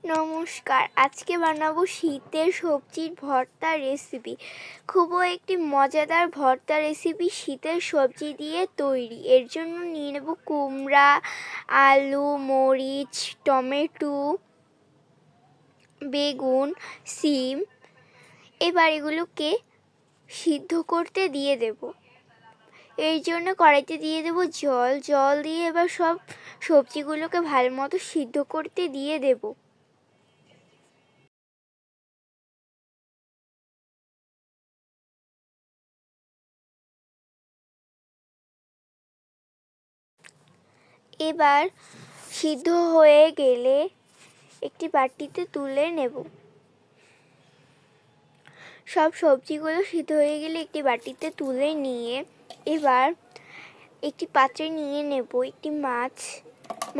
নমস্কার, আজকে বানাবো শীতের সবজির ভর্তা রেসিপি। খুবই একটি মজাদার ভর্তা রেসিপি শীতের সবজি দিয়ে তৈরি। এর জন্য নিয়ে নেব কুমড়া, আলু, মরিচ, টমেটো, বেগুন, সিম। এবার এগুলোকে সিদ্ধ করতে দিয়ে দেব। এর জন্য কড়াইতে দিয়ে দেব জল দিয়ে এবার সব সবজিগুলোকে ভালো মতো সিদ্ধ করতে দিয়ে দেব। এবার সিদ্ধ হয়ে গেলে একটি বাটিতে তুলে নেব। সব সবজিগুলো সিদ্ধ হয়ে গেলে একটি বাটিতে তুলে নিয়ে এবার একটি পাত্রে নিয়ে নেব একটি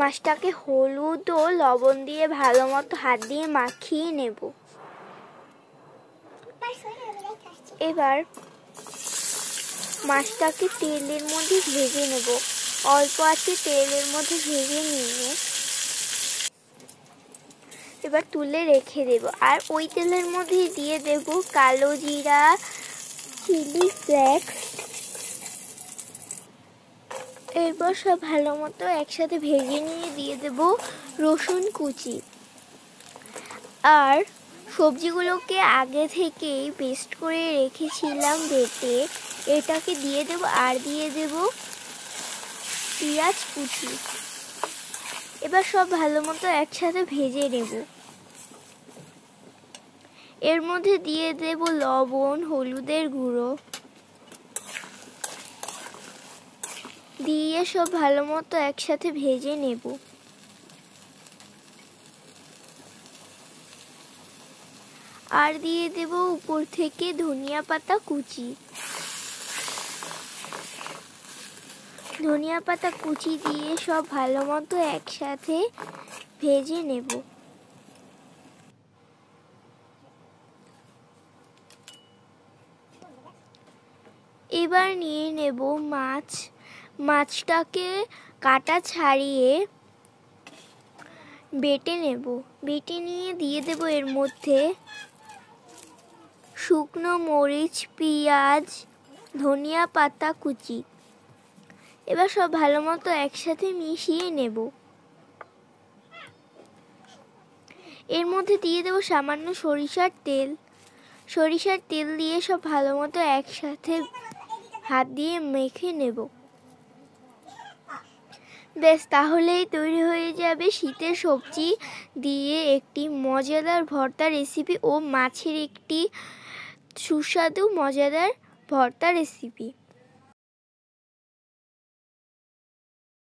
মাছটাকে হলুদ ও লবণ দিয়ে ভালো মতো হাত দিয়ে মাখিয়ে নেব। এবার মাছটাকে তেলের মধ্যে ভেজে নেব। অল্প আছে তেলের মধ্যে ভেজে নিয়ে এবার তুলে রেখে দেব। আর ওই তেলের মধ্যে দিয়ে দেব কালো জিরা, চিলি ফ্লেক্স। এরপর সব ভালো মতো একসাথে ভেজে নিয়ে দিয়ে দেব রসুন কুচি। আর সবজিগুলোকে আগে থেকেই পেস্ট করে রেখেছিলাম বেটে, এটাকে দিয়ে দেব। আর দিয়ে দেব পেঁয়াজ কুচি। এবার সব ভালো মতো একসাথে ভেজে নেব। এর মধ্যে দিয়ে দেব লবণ, হলুদের গুঁড়ো দিয়ে সব ভালো মতো একসাথে ভেজে নেব। আর দিয়ে দেব উপর থেকে ধনিয়া পাতা কুচি। ধনিয়া পাতা কুচি দিয়ে সব ভালো মতো একসাথে ভেজে নেব। এবার নিয়ে নেব মাছটাকে কাটা ছাড়িয়ে বেটে নেব। বেটে নিয়ে দিয়ে দেব এর মধ্যে শুকনো মরিচ, পেঁয়াজ, ধনিয়া পাতা কুচি। এবার সব ভালো মতো একসাথে মিশিয়ে নেব। এর মধ্যে দিয়ে দেব সামান্য সরিষার তেল দিয়ে সব ভালো মতো একসাথে হাত দিয়ে মেখে নেব। বেশ, তাহলেই তৈরি হয়ে যাবে শীতের সবজি দিয়ে একটি মজাদার ভর্তা রেসিপি ও মাছের একটি সুস্বাদু মজাদার ভর্তা রেসিপি।